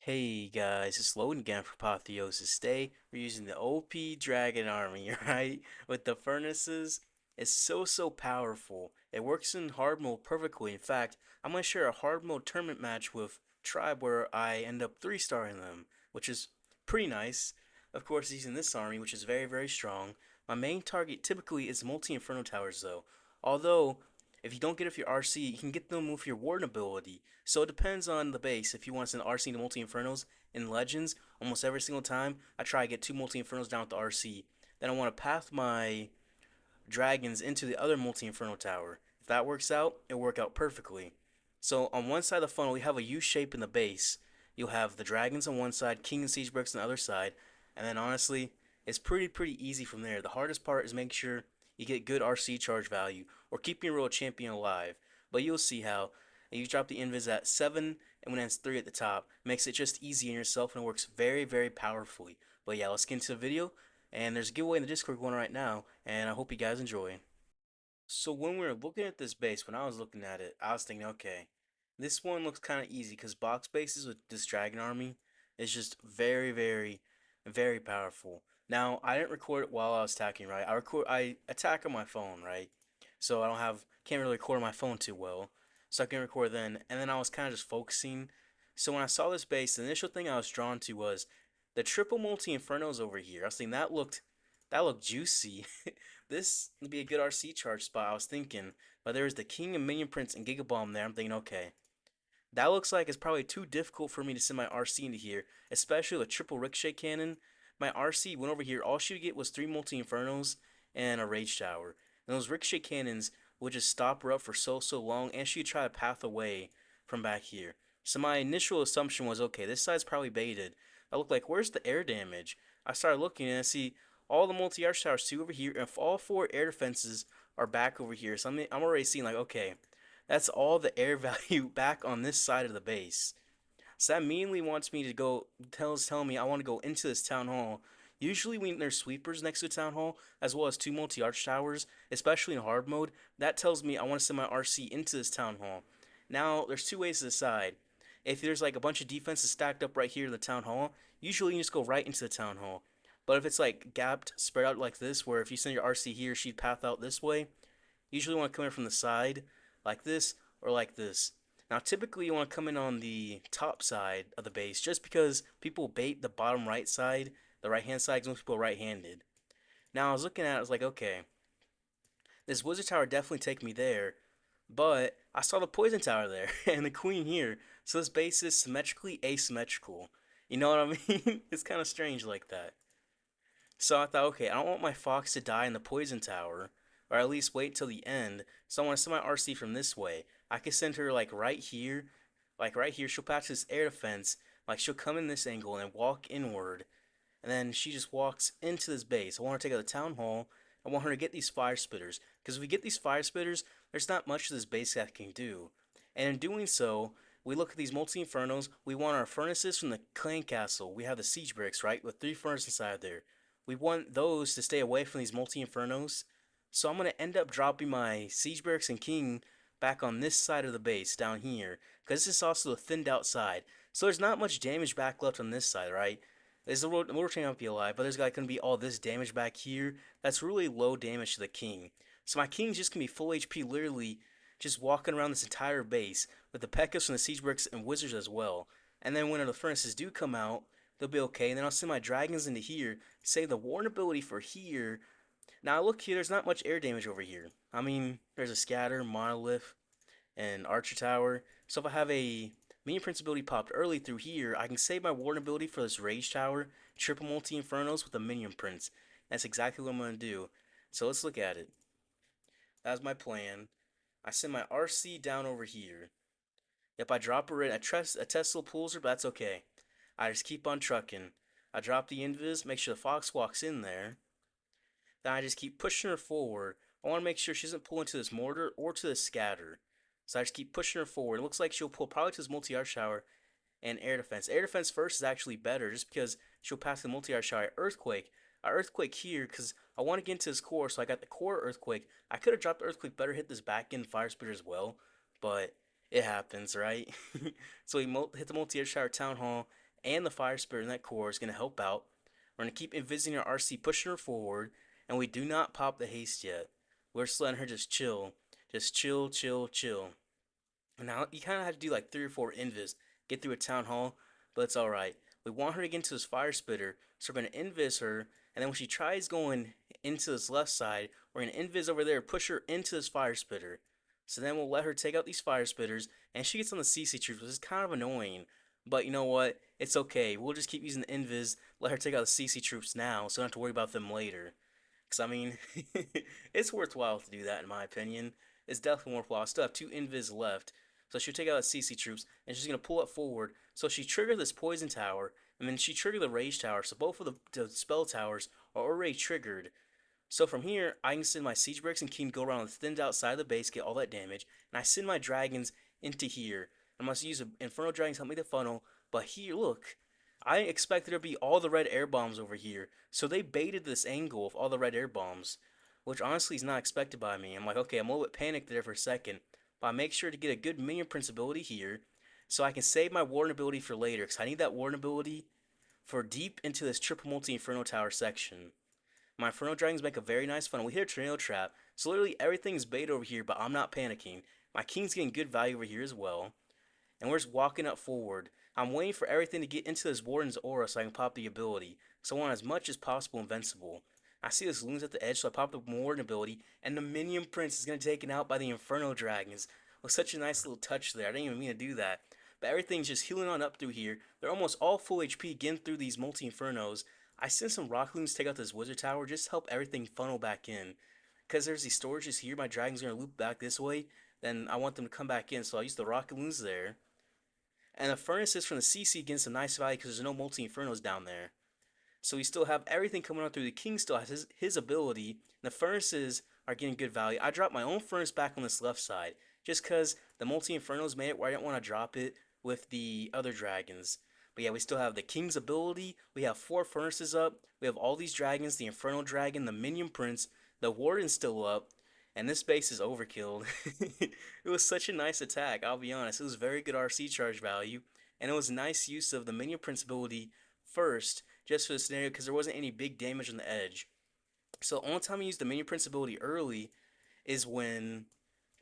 Hey guys, it's Logan again for Apotheosis. Today we're using the OP Dragon Army, right? With the furnaces. It's so powerful. It works in hard mode perfectly. In fact, I'm gonna share a hard mode tournament match with Tribe where I end up 3-starring them, which is pretty nice. Of course, using this army, which is very strong. My main target typically is multi-inferno towers though. Although, if you don't get off your RC, you can get them with your Warden ability. So it depends on the base. If you want to send RC to multi Infernos in Legends, almost every single time I try to get 2 multi Infernos down with the RC. Then I want to path my dragons into the other multi Inferno tower. If that works out, it'll work out perfectly. So on one side of the funnel, we have a U shape in the base. You'll have the dragons on one side, king and siege bricks on the other side, and then honestly, it's pretty easy from there. The hardest part is making sure you get good RC charge value or keeping your royal champion alive. But you'll see how you drop the invis at 7 and when it's 3 at the top, makes it just easy on yourself and it works very powerfully. But yeah, let's get into the video. And there's a giveaway in the Discord going on right now, and I hope you guys enjoy. So when we were looking at this base, when I was looking at it, I was thinking, okay, this one looks kind of easy because box bases with this dragon army is just very powerful. Now I didn't record it while I was attacking, right? I attack on my phone, right? So I can't really record on my phone too well. So I can record then, and then I was kind of just focusing. So when I saw this base, the initial thing I was drawn to was the triple multi infernos over here. I was thinking that looked juicy. This would be a good RC charge spot, I was thinking. But there's the King and Minion Prince and Giga Bomb there. I'm thinking, okay, that looks like it's probably too difficult for me to send my RC into here, especially with triple Ricochet Cannon. My RC went over here. All she would get was 3 multi Infernos and a Rage Tower. And those Ricochet Cannons would just stop her up for so long, and she'd try to path away from back here. So my initial assumption was, okay, this side's probably baited. I looked like, where's the air damage? I started looking and I see all the multi-arch towers two over here, and if all 4 air defenses are back over here, so I'm already seeing like, okay, that's all the air value back on this side of the base. So that mainly wants me to go, telling me I want to go into this town hall. Usually when there's sweepers next to a town hall, as well as 2 multi-arch towers, especially in hard mode, that tells me I want to send my RC into this town hall. Now, there's 2 ways to decide. If there's like a bunch of defenses stacked up right here in the town hall, usually you just go right into the town hall. But if it's like gapped, spread out like this, where if you send your RC here, she'd path out this way, you usually want to come in from the side, like this, or like this. Now, typically you want to come in on the top side of the base, just because people bait the bottom right side, the right hand side, because most people are right-handed. Now, I was looking at it, I was like, okay, this wizard tower definitely take me there, but I saw the poison tower there, and the queen here, so this base is symmetrically asymmetrical. You know what I mean? It's kind of strange like that. So I thought, okay, I don't want my fox to die in the poison tower, or at least wait till the end. So I want to send my RC from this way. I could send her like right here. She'll patch this air defense. Like she'll come in this angle and walk inward, and then she just walks into this base. I want her to take out the town hall. I want her to get these fire spitters, because if we get these fire spitters, there's not much this base that can do. And in doing so, we look at these multi infernos. We want our furnaces from the clan castle. We have the siege bricks, right, with 3 furnaces inside there. We want those to stay away from these multi infernos. So I'm gonna end up dropping my siege bricks and king back on this side of the base down here, because this is also the thinned out side. So there's not much damage back left on this side, right? There's the Lord Chain might be alive, but there's gonna be all this damage back here. That's really low damage to the king. So my king's just gonna be full HP, literally just walking around this entire base with the Pekkas and the siege bricks and wizards as well. And then when the furnaces do come out, they'll be okay. And then I'll send my dragons into here, save the warn ability for here. Now look here, there's not much air damage over here. I mean, there's a scatter, monolith, and archer tower. So if I have a minion prince ability popped early through here, I can save my warden ability for this rage tower, triple multi infernos with a minion prince. That's exactly what I'm gonna do. So let's look at it. That's my plan. I send my RC down over here. Yep, I drop her in. A Tesla pulls her, but that's okay. I just keep on trucking. I drop the invis, make sure the fox walks in there. Then I just keep pushing her forward. I want to make sure she doesn't pull into this mortar or to the scatter. So I just keep pushing her forward. It looks like she'll pull probably to this multi-arch tower and air defense. Air defense first is actually better just because she'll pass the multi-arch tower. Earthquake. Earthquake here because I want to get into this core. So I got the core earthquake. I could have dropped the earthquake better, hit this back end fire spitter as well. But it happens, right? So we hit the multi-arch tower town hall. and the fire spirit in that core is going to help out. We're going to keep envisaging our RC pushing her forward, and we do not pop the haste yet. We're just letting her just chill. Just chill, chill, chill. And now you kind of have to do like 3 or 4 invis, get through a town hall, but it's alright. We want her to get into this fire spitter, so we're going to invis her, and then when she tries going into this left side, we're going to invis over there, push her into this fire spitter. So then we'll let her take out these fire spitters, and she gets on the CC troops, which is kind of annoying. But you know what? It's okay. We'll just keep using the invis, let her take out the CC troops now, so we don't have to worry about them later. Because, I mean, it's worthwhile to do that, in my opinion. It's definitely worthwhile. I still have 2 invis left. So she'll take out the CC troops, and she's going to pull up forward. So she triggered this poison tower, and then she triggered the rage tower. So both of the spell towers are already triggered. So from here, I can send my siege bricks and king go around the thinned outside of the base, get all that damage, and I send my dragons into here. I must use Inferno Dragons to help me the funnel, but here, look, I expected there to be all the red air bombs over here, so they baited this angle of all the red air bombs, which honestly is not expected by me. I'm like, okay, I'm a little bit panicked there for a second, but I make sure to get a good minion prince ability here, so I can save my warden ability for later, because I need that warden ability for deep into this triple multi Inferno Tower section. My Inferno Dragons make a very nice funnel. We hit a tornado trap, so literally everything's bait over here, but I'm not panicking. My king's getting good value over here as well, and we're just walking up forward. I'm waiting for everything to get into this warden's aura so I can pop the ability, so I want as much as possible invincible. I see this loons at the edge, so I pop the warden ability, and the minion prince is going to be taken out by the Inferno Dragons. With such a nice little touch there. I didn't even mean to do that. But everything's just healing on up through here. They're almost all full HP getting through these multi-infernos. I sent some rock loons to take out this wizard tower just to help everything funnel back in. Because there's these storages here, my dragon's going to loop back this way. Then I want them to come back in, so I'll use the rocket loons there. And the furnaces from the CC getting some nice value because there's no multi-infernos down there. So we still have everything coming out through. The king still has his ability. And the furnaces are getting good value. I dropped my own furnace back on this left side just because the multi-infernos made it where I didn't want to drop it with the other dragons. But yeah, we still have the king's ability. We have 4 furnaces up. We have all these dragons, the Inferno Dragon, the Minion Prince, the Warden's still up. And this base is overkilled. It was such a nice attack, I'll be honest. It was very good RC charge value. And it was nice use of the Minion Prince ability first, just for the scenario, because there wasn't any big damage on the edge. So the only time I use the Minion Prince ability early is when,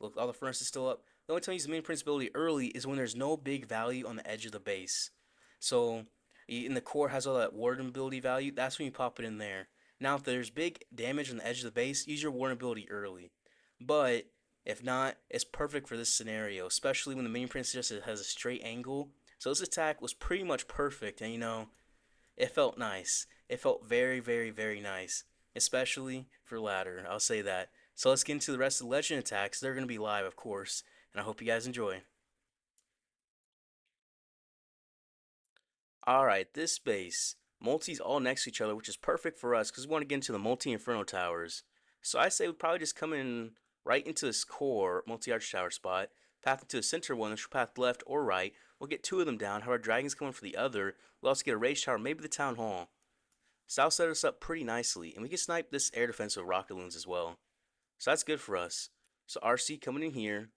look, all the furnace is still up. The only time I use the Minion Prince ability early is when there's no big value on the edge of the base. So in the core has all that warden ability value. That's when you pop it in there. Now if there's big damage on the edge of the base, use your warden ability early. But if not, it's perfect for this scenario, especially when the Minion Prince just has a straight angle. So this attack was pretty much perfect, and you know, it felt nice. It felt very, very, very nice, especially for ladder. I'll say that. So let's get into the rest of the legend attacks. They're going to be live, of course, and I hope you guys enjoy. Alright, this base, multis all next to each other, which is perfect for us because we want to get into the multi-inferno towers. So I say we probably just come in right into this core multi-arch tower spot, path into the center one, which will path left or right. We'll get 2 of them down, have our dragons coming for the other. We'll also get a rage tower, maybe the town hall. So that'll set us up pretty nicely, and we can snipe this air defense with rocket loons as well. So that's good for us. So RC coming in here.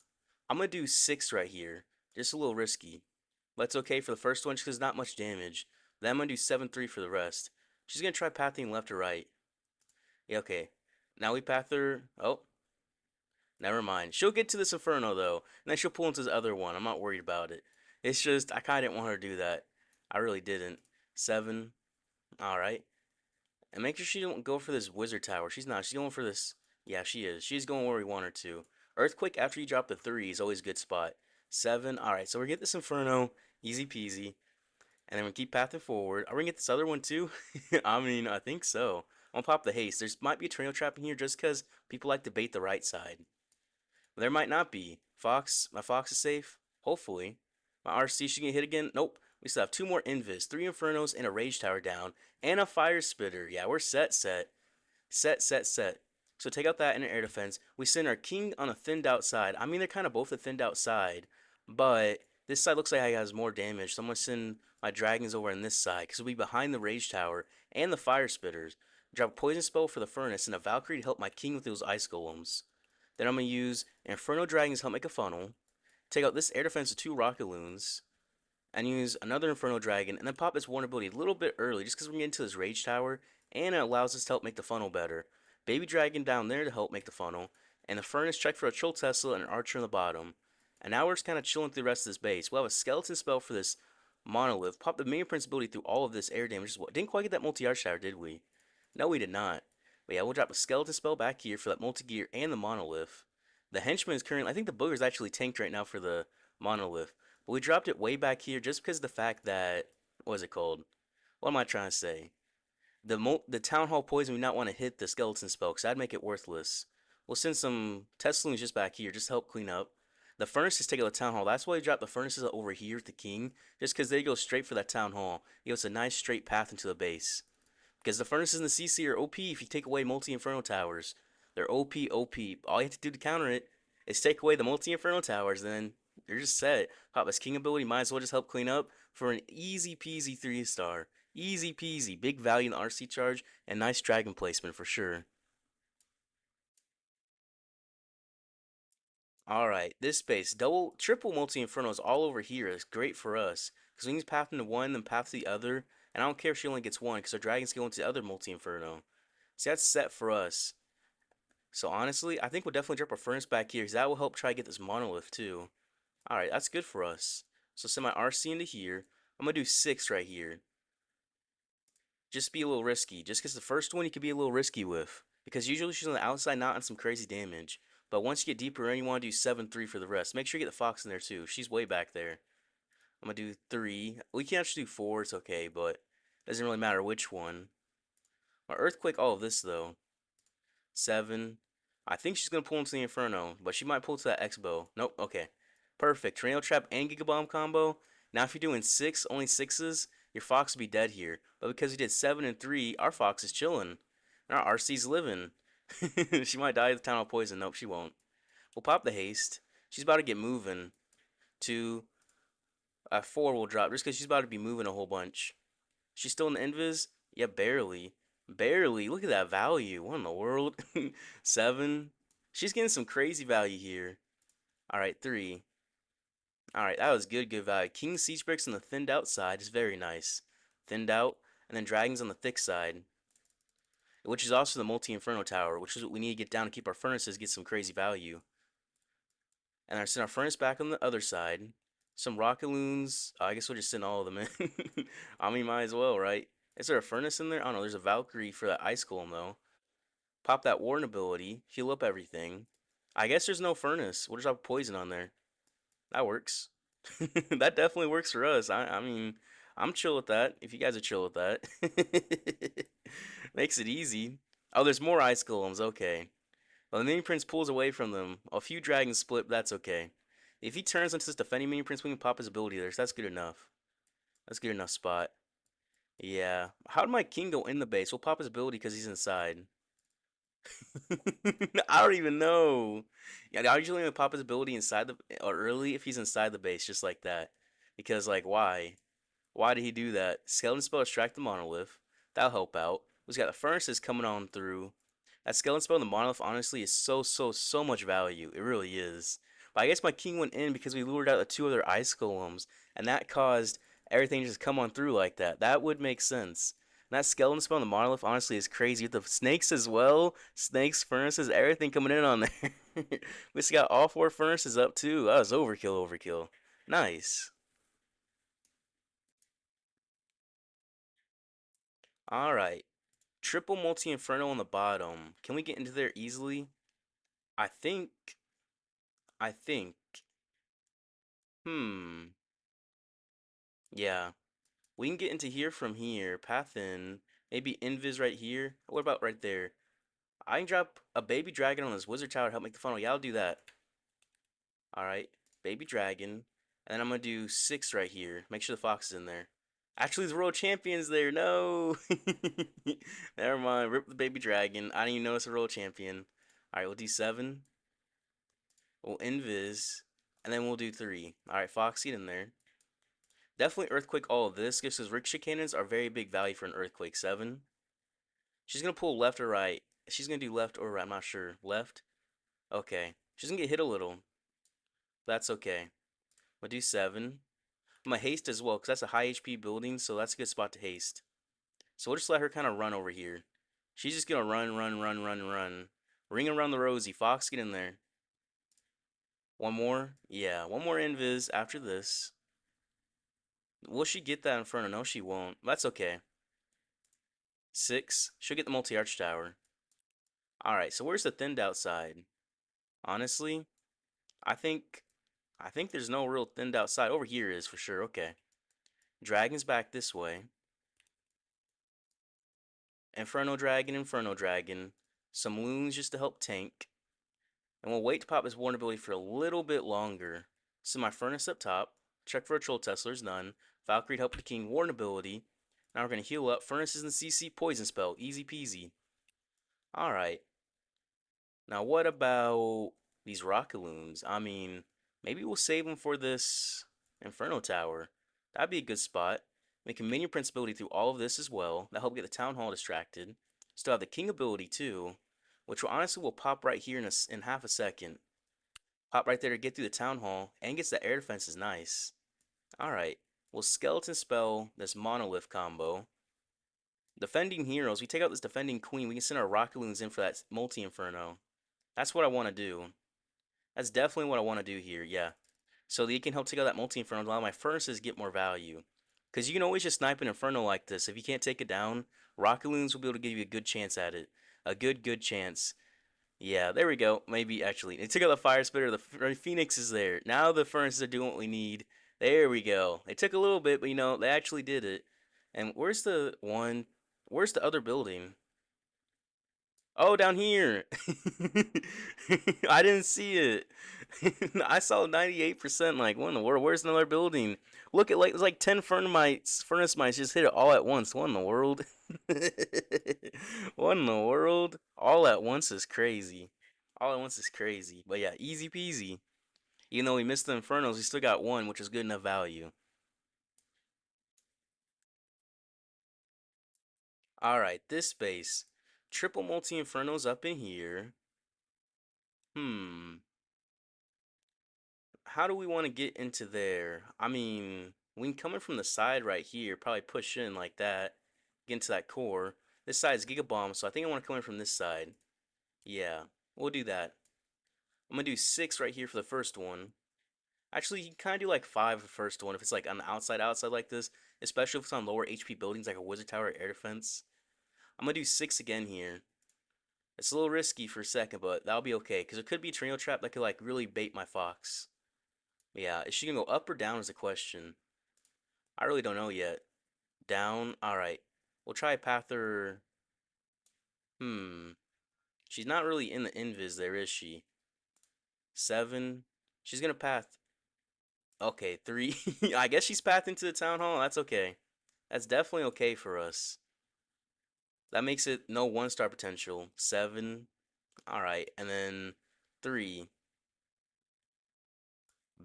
I'm going to do 6 right here, just a little risky. But it's okay for the first one just because not much damage. Then I'm going to do 7-3 for the rest. She's going to try pathing left or right. Yeah, okay. Now we path her. Oh, never mind. She'll get to this Inferno, though. And then she'll pull into this other one. I'm not worried about it. It's just, I kind of didn't want her to do that. I really didn't. 7. Alright. And make sure she don't go for this wizard tower. She's not. She's going for this. Yeah, she is. She's going where we want her to. Earthquake after you drop the 3 is always a good spot. 7. Alright, so we're going to get this Inferno. Easy peasy. And then we keep pathing forward. Are we going to get this other one too? I mean, I think so. I'm going to pop the haste. There might be a tornado trap in here just because people like to bait the right side. But there might not be. Fox, my Fox is safe. Hopefully. My RC should get hit again. Nope. We still have 2 more Invis, 3 Infernos, and a Rage Tower down. And a Fire Spitter. Yeah, we're set. So take out that and an air defense. We send our king on a thinned out side. I mean, they're kind of both a thinned out side. But this side looks like it has more damage. So I'm going to send my dragons over on this side. Because we'll be behind the Rage Tower and the Fire Spitters. Drop a Poison Spell for the Furnace and a Valkyrie to help my king with those Ice Golems. Then I'm going to use Inferno Dragons to help make a funnel. Take out this air defense with 2 Rocket Loons. and use another Inferno Dragon, and then pop this Warner ability a little bit early, just because we're getting into this Rage Tower, and it allows us to help make the funnel better. Baby Dragon down there to help make the funnel, and the Furnace check for a Troll Tesla and an Archer in the bottom. And now we're just kind of chilling through the rest of this base. We'll have a Skeleton spell for this Monolith. Pop the Minion Prince ability through all of this air damage. Didn't quite get that multi-arch tower, did we? No, we did not. But yeah, we'll drop a Skeleton spell back here for that multi-gear and the Monolith. The Henchman is currently, I think the Booger's actually tanked right now for the Monolith. But we dropped it way back here just because of the fact that, what is it called? What am I trying to say? The Town Hall Poison, we not want to hit the Skeleton spell because that'd make it worthless. We'll send some Tesloons just back here, just to help clean up. The Furnaces take out the Town Hall. That's why we dropped the Furnaces over here at the King, just because they go straight for that Town Hall. It gives us a nice straight path into the base. Because the Furnaces in the CC are OP if you take away multi-Inferno Towers. They're OP, OP. All you have to do to counter it is take away the multi-Inferno Towers, then you're just set. Pop this King ability, might as well just help clean up for an easy peasy 3-star. Easy peasy. Big value in the RC charge and nice dragon placement for sure. Alright, this space. Triple multi-infernos all over here is great for us. Because we can path into one, then path to the other. And I don't care if she only gets one, because our dragons go into the other multi-inferno. See, that's set for us. So honestly, I think we'll definitely drop our furnace back here, because that will help try to get this monolith too. Alright, that's good for us. So send my RC into here. I'm going to do 6 right here. Just be a little risky. Just because the first one you could be a little risky with. Because usually she's on the outside, not on some crazy damage. But once you get deeper in, you want to do 7-3 for the rest. Make sure you get the Fox in there too. She's way back there. I'm going to do 3. We can actually do 4. It's okay, but it doesn't really matter which one. My Earthquake, all of this though. 7. I think she's going to pull into the Inferno, but she might pull to that X-Bow. Nope, okay. Perfect. Tornado Trap and Giga Bomb combo. Now if you're doing 6, only 6s, your Fox will be dead here. But because you did 7 and 3, our Fox is chilling. And our RC's living. She might die of the Town Hall Poison. Nope, she won't. We'll pop the haste. She's about to get moving. 2, 4 will drop just because she's about to be moving a whole bunch. She's still in the invis? Yeah, barely. Barely. Look at that value. What in the world? 7. She's getting some crazy value here. Alright, 3. Alright, that was good value. King Siege Bricks on the thinned out side is very nice. Thinned out, and then Dragons on the thick side. Which is also the multi-inferno tower, which is what we need to get down to keep our furnaces get some crazy value. And I send our furnace back on the other side. Some rocket loons. I guess we'll just send all of them in. I mean, might as well, right? Is there a furnace in there? I don't know. There's a Valkyrie for that ice golem though. Pop that Warden ability. Heal up everything. I guess there's no furnace. We'll just have poison on there. That works. That definitely works for us. I mean, I'm chill with that. If you guys are chill with that. Makes it easy. Oh, there's more ice golems. Okay. Well, the mini prince pulls away from them. A few dragons split, but that's okay. If he turns into this defending mini prince, we can pop his ability there. So that's good enough. That's good enough spot. Yeah. How did my king go in the base? We'll pop his ability because he's inside. I don't even know. Yeah, I usually only pop his ability inside the or early if he's inside the base, just like that. Because like, why? Why did he do that? Skeleton spell extract the monolith. That'll help out. We've got the furnaces coming on through. That skeleton spell in the monolith honestly is so much value. It really is. But I guess my king went in because we lured out the 2 other ice golems, and that caused everything to just come on through like that. That would make sense. And that skeleton spell in the monolith honestly is crazy. With the snakes as well. Snakes, furnaces, everything coming in on there. We just got all 4 furnaces up too. That was overkill. Nice. Alright. Triple multi-inferno on the bottom. Can we get into there easily? I think. I think. Hmm. Yeah. We can get into here from here. Path in. Maybe invis right here. What about right there? I can drop a baby dragon on this wizard tower to help make the funnel. Yeah, I'll do that. Alright. Baby dragon. And then I'm going to do 6 right here. Make sure the fox is in there. Actually, the world champion's there. No. Never mind. Rip the baby dragon. I didn't even notice a world champion. Alright, we'll do 7. We'll invis. And then we'll do 3. Alright, fox, get in there. Definitely earthquake all of this because ricochet cannons are very big value for an earthquake 7. She's going to pull left or right. She's going to do left or right. I'm not sure. Left? Okay. She's going to get hit a little. That's okay. We'll do 7. I'm gonna haste as well, because that's a high HP building, so that's a good spot to haste. So we'll just let her kind of run over here. She's just gonna run, run, run, run, run. Ring around the rosy. Fox, get in there. One more? Yeah, one more invis after this. Will she get that Inferno? No, she won't. That's okay. 6. She'll get the multi-arch tower. Alright, so where's the thinned out side? Honestly, I think there's no real thinned out side. Over here is for sure. Okay. Dragon's back this way. Inferno Dragon, Inferno Dragon. Some loons just to help tank. And we'll wait to pop his Warden ability for a little bit longer. So my Furnace up top. Check for a Troll Teslar's none. Valkyrie help the King Warden ability. Now we're going to heal up. Furnace is in CC Poison Spell. Easy peasy. Alright. Now what about these Rockaloons? I mean, maybe we'll save them for this Inferno Tower. That'd be a good spot. Make a Minion Prince ability through all of this as well. That'll help get the Town Hall distracted. Still have the King ability too, which will honestly will pop right here in half a second. Pop right there to get through the Town Hall, and gets the air defense is nice. Alright, we'll Skeleton Spell this Monolith combo. Defending heroes, we take out this Defending Queen, we can send our Rockaloons in for that Multi-Inferno. That's what I want to do. That's definitely what I want to do here, yeah. So that you can help take out that Multi-Inferno, allow my Furnaces get more value. Because you can always just snipe an Inferno like this. If you can't take it down, Rockaloons will be able to give you a good chance at it. A good chance. Yeah, there we go. Maybe, actually. They took out the Fire Spitter. The Phoenix is there. Now the Furnaces are doing what we need. There we go. It took a little bit, but, they actually did it. And where's the one? Where's the other building? Oh, down here. I didn't see it. I saw 98%. Like, what in the world? Where's another building? Look at it's like 10 furnace mites just hit it all at once. What in the world? What in the world? All at once is crazy. All at once is crazy. But yeah, easy peasy. Even though we missed the Infernos, we still got one, which is good enough value. Alright, this base. Triple multi-Infernos up in here. How do we want to get into there? I mean, we can come in from the side right here, probably push in like that, get into that core. This side is Giga Bomb, so I think I want to come in from this side. Yeah, we'll do that. I'm gonna do 6 right here for the first one. Actually, you can kind of do like 5 for the first one if it's like on the outside like this, especially if it's on lower HP buildings like a Wizard Tower or Air Defense. I'm gonna do 6 again here. It's a little risky for a second, but that'll be okay, because it could be a Tornado Trap that could like really bait my Fox. Yeah, is she gonna go up or down is the question. I really don't know yet. Down? Alright. We'll try Pather. She's not really in the invis there, is she? 7. She's gonna path. Okay, 3. I guess she's pathing to the Town Hall. That's okay. That's definitely okay for us. That makes it no 1-star potential. 7. Alright, and then 3.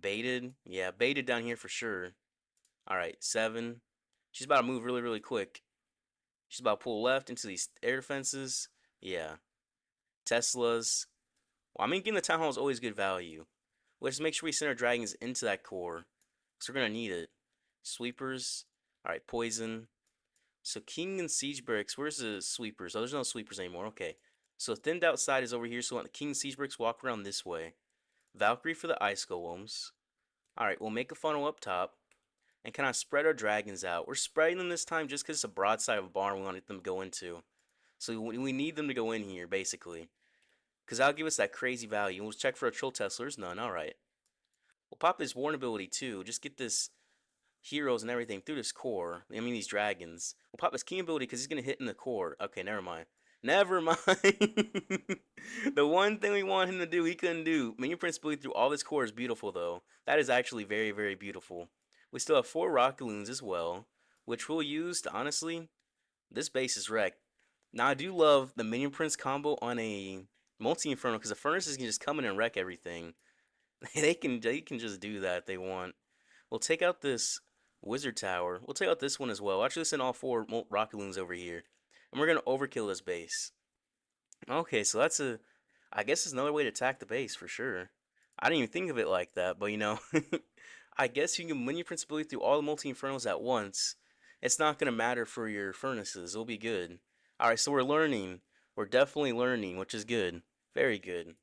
Baited? Yeah, baited down here for sure. Alright, 7. She's about to move really quick. She's about to pull left into these air defenses. Yeah. Teslas. Well, I mean, getting the Town Hall is always good value. Let's make sure we send our dragons into that core, because we're going to need it. Sweepers. Alright, poison. So King and Siege Barracks. Where's the sweepers? Oh, there's no sweepers anymore. Okay. So thinned outside is over here, so we want the King and Siege Barracks walk around this way. Valkyrie for the Ice Golems. Alright, we'll make a funnel up top and kind of spread our dragons out. We're spreading them this time just because it's a broadside of a barn we want them to go into. So we need them to go in here, basically. Because that'll give us that crazy value. We'll check for a Troll Teslar's none. Alright. We'll pop this Warn ability too. Just get this heroes and everything through this core. I mean, these dragons. We'll pop this King ability because he's going to hit in the core. Okay, never mind. Never mind. The one thing we want him to do, he couldn't do. Minion Prince ability through all this core is beautiful, though. That is actually very beautiful. We still have 4 Rockaloons as well, which we'll use to, honestly, this base is wrecked. Now, I do love the Minion Prince combo on a Multi-Inferno, because the Furnaces can just come in and wreck everything. They can just do that if they want. We'll take out this Wizard Tower. We'll take out this one as well. We'll actually send all 4 Rockaloons over here. And we're going to overkill this base. Okay, so that's I guess it's another way to attack the base for sure. I didn't even think of it like that, but I guess you can win your Principality through all the multi-infernos at once. It's not going to matter for your furnaces. It'll be good. Alright, so we're learning. We're definitely learning, which is good. Very good.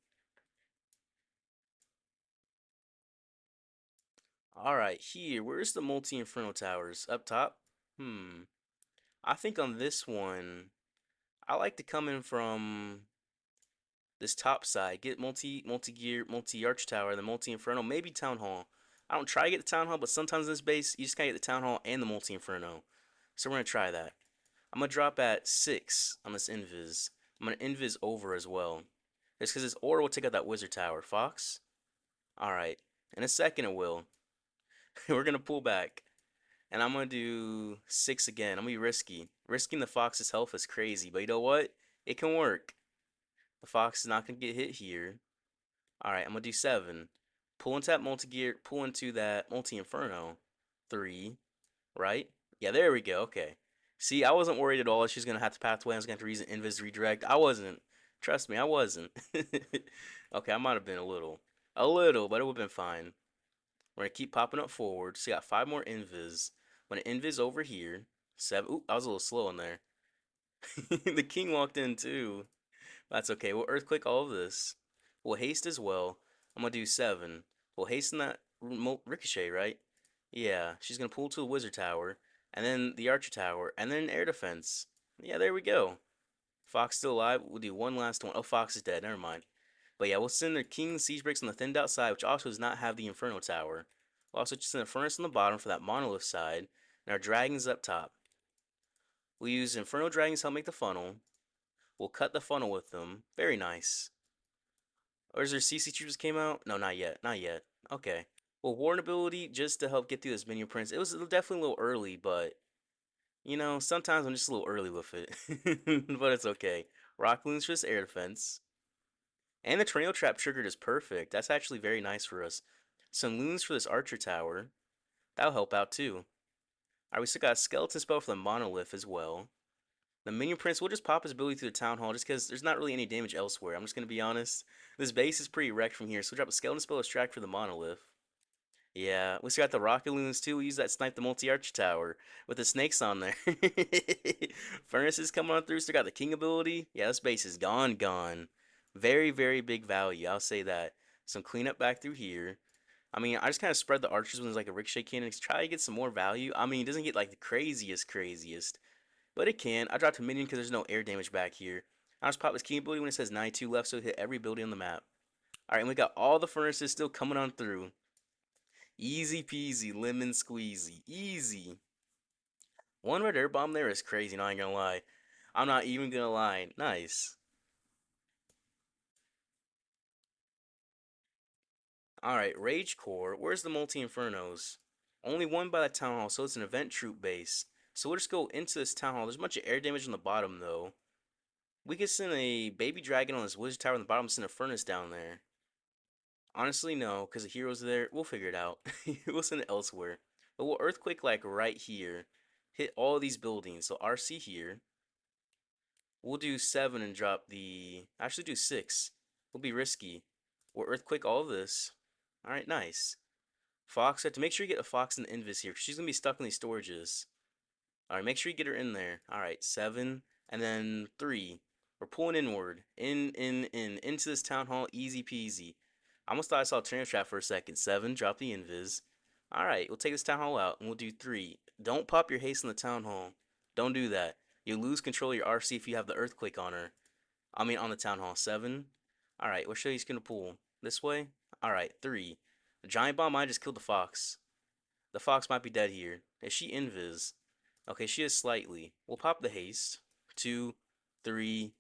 Alright, here. Where's the multi-inferno towers? Up top? Hmm. I think on this one, I like to come in from this top side. Get multi-gear, multi-arch tower, the multi-inferno, maybe town hall. I don't try to get the town hall, but sometimes in this base, you just gotta get the town hall and the multi-inferno. So we're gonna try that. I'm gonna drop at 6 on this invis. I'm gonna invis over as well. Just because this aura will take out that wizard tower. Fox? Alright. In a second it will. We're gonna pull back. And I'm gonna do 6 again. I'm gonna be risky. Risking the fox's health is crazy, but you know what? It can work. The fox is not gonna get hit here. Alright, I'm gonna do 7. Pull into that multi-gear, pull into that multi-inferno. 3, right? Yeah, there we go. Okay. See, I wasn't worried at all. She's gonna have to pathway. I was gonna have to use an invis redirect. I wasn't. Trust me, I wasn't. Okay, I might have been a little, but it would have been fine. We're gonna keep popping up forward. So, you got 5 more invis. I'm gonna invis over here. 7. Oop, I was a little slow in there. The king walked in too. That's okay. We'll earthquake all of this. We'll haste as well. I'm gonna do 7. We'll hasten that ricochet, right? Yeah, she's gonna pull to the wizard tower, and then the archer tower, and then air defense. Yeah, there we go. Fox still alive. We'll do one last one. Oh, Fox is dead. Never mind. But yeah, we'll send their king siege breaks on the thinned out side, which also does not have the inferno tower. We'll also just send a furnace on the bottom for that monolith side, and our dragons up top. We'll use inferno dragons to help make the funnel. We'll cut the funnel with them. Very nice. Or is there CC troops came out? No, not yet. Not yet. Okay. Well, Warren ability just to help get through this minion prince. It was definitely a little early, but you know, sometimes I'm just a little early with it. But it's okay. Rock Loons for this air defense. And the tornado trap triggered is perfect. That's actually very nice for us. Some loons for this archer tower. That'll help out too. Alright, we still got a skeleton spell for the monolith as well. The minion prince will just pop his ability through the town hall just because there's not really any damage elsewhere. I'm just gonna be honest. This base is pretty wrecked from here, so we'll drop a skeleton spell extract for the monolith. Yeah, we still got the rocket loons too. We use that snipe the multi-arch tower with the snakes on there. Furnaces coming on through. Still got the king ability. Yeah, this base is gone. Very, very big value. I'll say that. Some cleanup back through here. I mean, I just kind of spread the archers when there's like a ricochet cannon to try to get some more value. I mean, it doesn't get like the craziest, but it can. I dropped a minion because there's no air damage back here. I just pop this king ability when it says 92 left, so it hit every building on the map. Alright, and we got all the furnaces still coming on through. Easy peasy, lemon squeezy. Easy. One red air bomb there is crazy, not gonna lie. I'm not even gonna lie. Nice. Alright, Rage Core. Where's the Multi Infernos? Only one by the Town Hall, so it's an event troop base. So we'll just go into this Town Hall. There's a bunch of air damage on the bottom, though. We could send a baby dragon on this wizard tower on the bottom, send a furnace down there. Honestly, no, because the heroes are there. We'll figure it out. We'll send it elsewhere. But we'll earthquake like right here. Hit all these buildings. So RC here. We'll do 7 and drop the... Actually do 6. We'll be risky. We'll earthquake all of this. Alright, nice. Fox, have to make sure you get a Fox in the invis here, because she's going to be stuck in these storages. Alright, make sure you get her in there. Alright, 7, and then 3. We're pulling inward. Into this town hall, easy peasy. I almost thought I saw a tornado trap for a second. 7, drop the invis. Alright, we'll take this town hall out, and we'll do 3. Don't pop your haste in the town hall. Don't do that. You lose control of your RC if you have the earthquake on her. I mean, on the town hall. 7. Alright, what show he's gonna pull? This way? Alright, 3. The giant bomb might just killed the fox. The fox might be dead here. Is she invis? Okay, she is slightly. We'll pop the haste. 2, 3,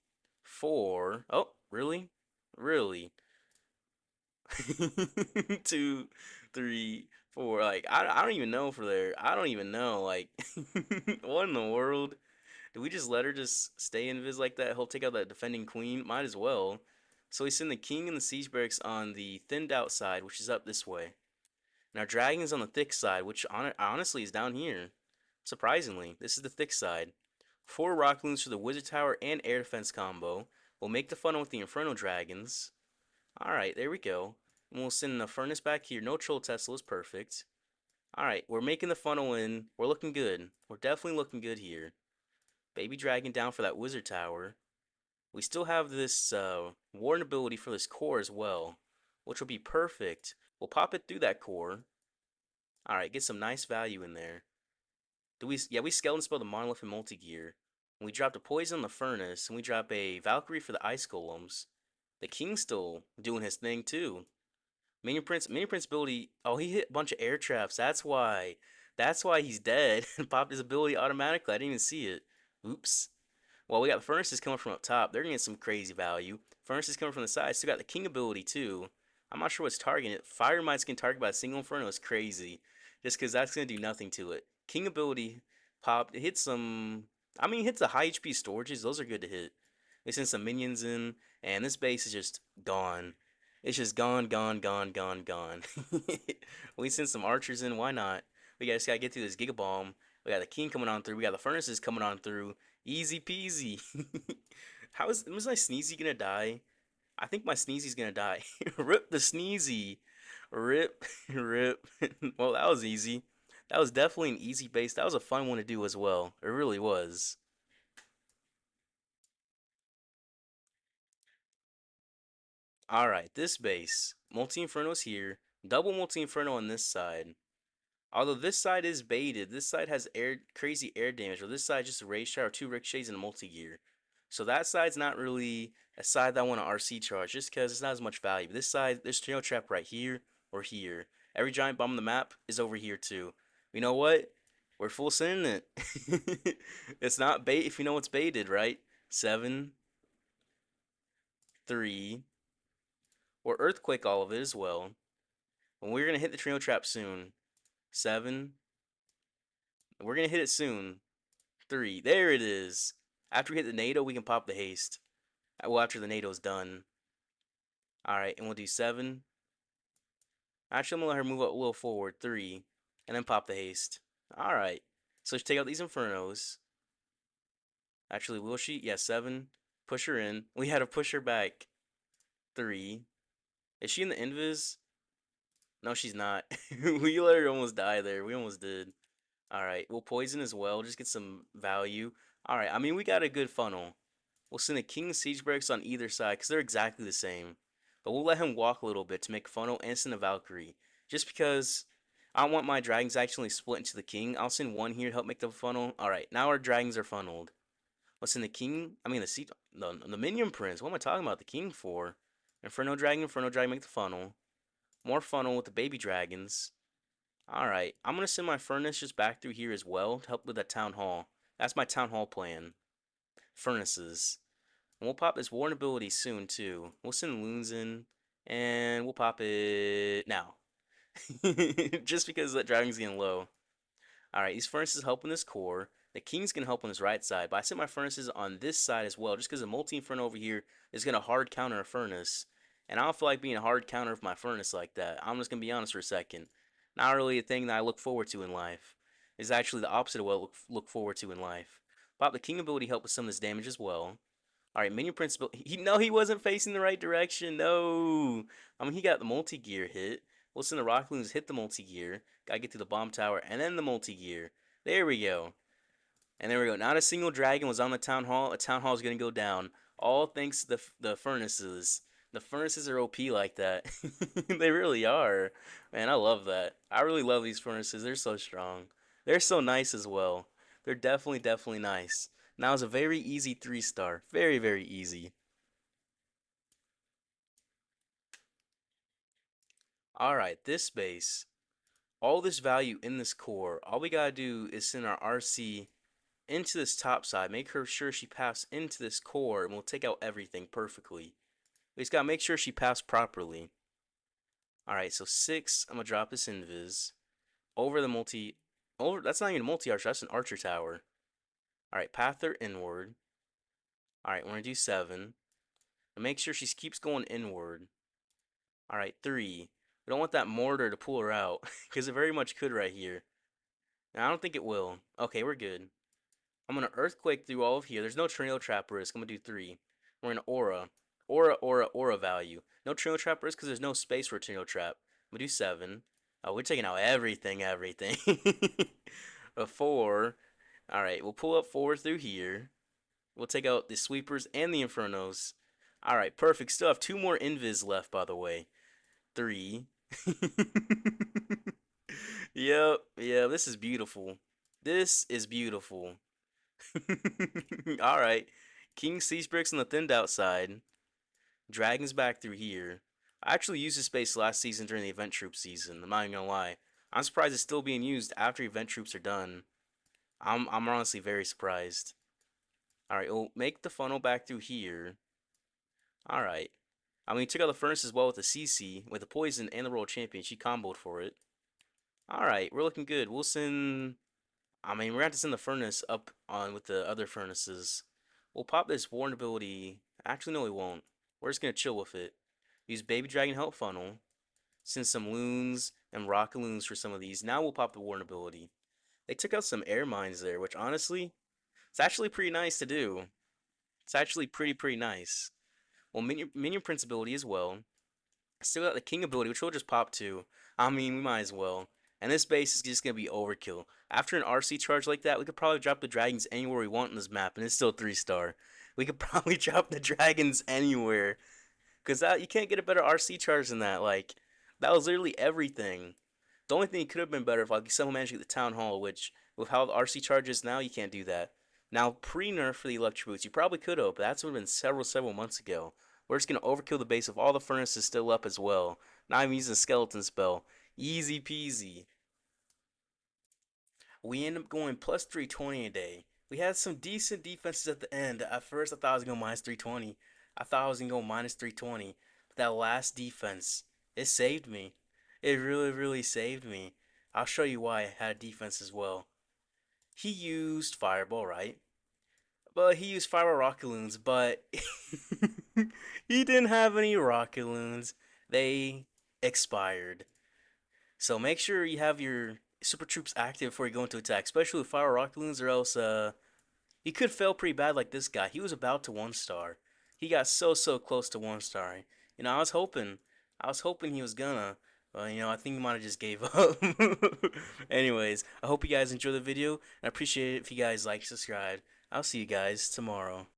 4. Oh, really? Really? 2, 3, 4. Like, I don't even know for there. I don't even know. Like, what in the world? Did we just let her just stay invis like that? He'll take out that defending queen? Might as well. So we send the king and the siege barracks on the thinned out side, which is up this way. And our dragon's on the thick side, which honestly is down here. Surprisingly, this is the thick side. 4 rock loons for the wizard tower and air defense combo. We'll make the funnel with the inferno dragons. Alright, there we go. And we'll send the furnace back here. No troll Tesla is perfect. Alright, we're making the funnel in. We're looking good. We're definitely looking good here. Baby Dragon down for that Wizard Tower. We still have this Warden ability for this core as well, which will be perfect. We'll pop it through that core. Alright, get some nice value in there. Yeah, we Skeleton Spell the Monolith and Multi-Gear. We dropped a Poison on the Furnace, and we drop a Valkyrie for the Ice Golems. The King's still doing his thing too. Minion Prince ability. Oh, he hit a bunch of air traps. That's why. That's why he's dead. Popped his ability automatically. I didn't even see it. Oops. Well, we got the furnaces coming from up top. They're gonna get some crazy value. Furnaces coming from the side. Still got the king ability too. I'm not sure what's targeting it. Fire Mites can target by a single inferno is crazy. Just because that's gonna do nothing to it. King ability popped. It hits some. I mean, it hits the high HP storages. Those are good to hit. They send some minions in, and this base is just gone. It's just gone, gone, gone, gone, gone. We send some archers in. Why not? Just gotta get through this Giga Bomb. We got the king coming on through. We got the furnaces coming on through. Easy peasy. Was my Sneezy gonna die? I think my Sneezy's gonna die. Rip the Sneezy. Rip, rip. Well, that was easy. That was definitely an easy base. That was a fun one to do as well. It really was. Alright, this base. Multi Inferno's here. Double Multi Inferno on this side. Although this side is baited, this side has crazy air damage, or this side just a Rage Shower, two Ricochets, and a multi-gear. So that side's not really a side that I want to RC charge, just because it's not as much value. But this side, there's Tornado Trap right here or here. Every giant bomb on the map is over here too. You know what? We're full sending it. It's not bait if you know it's baited, right? 7, 3, or Earthquake all of it as well. And we're going to hit the Tornado Trap soon. 7, we're going to hit it soon. 3. There it is. After we hit the NATO, we can pop the haste. Well, after the NATO's done. Alright, and we'll do 7. Actually, I'm going to let her move up a little forward. 3. And then pop the haste. Alright. So let's take out these Infernos. Actually, will she? Yeah, 7. Push her in. We had to push her back. 3. Is she in the invis? No, she's not. We let her almost die there. We almost did. Alright, we'll poison as well. Just get some value. Alright, I mean, we got a good funnel. We'll send a King Siege Barracks on either side because they're exactly the same. But we'll let him walk a little bit to make a funnel and send a Valkyrie. Just because I want my dragons actually split into the King. I'll send one here to help make the funnel. Alright, now our dragons are funneled. Let's send the King. I mean, the Minion Prince. What am I talking about? The King for? Inferno Dragon, make the funnel. More funnel with the baby dragons. Alright, I'm going to send my furnace just back through here as well to help with that town hall. That's my town hall plan. Furnaces. And we'll pop this Warden ability soon, too. We'll send Loons in, and we'll pop it now. Just because that dragon's getting low. Alright, these furnaces help in this core. The king's going to help on this right side, but I set my furnaces on this side as well, just because the multi-inferno over here is going to hard counter a furnace. And I don't feel like being a hard counter of my furnace like that. I'm just going to be honest for a second. Not really a thing that I look forward to in life. It's actually the opposite of what I look forward to in life. Pop the king ability help with some of this damage as well. Alright, Minion Prince, no, he wasn't facing the right direction, no. I mean, he got the multi-gear hit. We'll send the Rock Loons hit the multi-gear. Gotta get to the bomb tower, and then the multi-gear. There we go. And there we go. Not a single dragon was on the town hall. A town hall is gonna go down. All thanks to the furnaces. The furnaces are OP like that. They really are. Man, I love that. I really love these furnaces. They're so strong. They're so nice as well. They're definitely, definitely nice. Now it's a very easy 3-star. Very, very easy. Alright, this base. All this value in this core. All we gotta do is send our RC into this top side. Make her sure she passed into this core, and we'll take out everything perfectly. We just gotta make sure she passed properly. Alright, so 6. I'm gonna drop this invis. Over the multi... That's not even a multi-archer. That's an archer tower. Alright, path her inward. Alright, we're gonna do 7. And make sure she keeps going inward. Alright, 3. We don't want that mortar to pull her out, because it very much could right here. Now, I don't think it will. Okay, we're good. I'm going to Earthquake through all of here. There's no Tornado Trap risk. I'm going to do 3. We're going to Aura. Aura value. No Tornado Trap risk because there's no space for a Tornado Trap. I'm going to do 7. Oh, we're taking out everything, everything. A 4. Alright, we'll pull up 4 through here. We'll take out the sweepers and the infernos. Alright, perfect. Still have 2 more invis left, by the way. 3. Yep, yeah, this is beautiful. This is beautiful. Alright. King Siege Bricks on the thinned outside. Dragons back through here. I actually used this space last season during the event troop season. I'm not even gonna lie. I'm surprised it's still being used after event troops are done. I'm honestly very surprised. Alright, we'll make the funnel back through here. Alright. I mean, took out the furnace as well with the CC, with the poison and the world champion. She comboed for it. Alright, we're looking good. We'll send. I mean, we're gonna have to send the furnace up on with the other furnaces. We'll pop this warn ability. Actually, no, we won't. We're just gonna chill with it. Use Baby Dragon Help Funnel. Send some loons and rocket loons for some of these. Now we'll pop the warn ability. They took out some air mines there, which honestly, it's actually pretty nice to do. It's actually pretty nice. Well, minion Prince ability as well. Still got the King ability, which we'll just pop to. I mean, we might as well. And this base is just going to be overkill. After an RC charge like that, we could probably drop the dragons anywhere we want on this map, and it's still 3-star. We could probably drop the dragons anywhere. Because you can't get a better RC charge than that. Like, that was literally everything. The only thing could have been better if like someone managed to get the Town Hall, which, with how the RC charges now, you can't do that. Now, pre-nerf for the Electro Boots, you probably could have, but that's would have been several months ago. We're just going to overkill the base of all the furnaces still up as well. Not even using a skeleton spell. Easy peasy. We end up going plus 320 a day. We had some decent defenses at the end. At first, I thought I was going to minus 320. I thought I was going to go minus 320. But that last defense, it saved me. It really saved me. I'll show you why I had defense as well. He used Fireball, right? But he used Fireball Rocket Loons, but he didn't have any Rocket Loons. They expired. So make sure you have your Super Troops active before you go into attack, especially with Fire Rocket Loons, or else he could fail pretty bad like this guy. He was about to 1-star. He got so close to 1-star. You know, I was hoping he was gonna. But, you know, I think he might have just gave up. Anyways, I hope you guys enjoy the video, and I appreciate it if you guys like, subscribe. I'll see you guys tomorrow.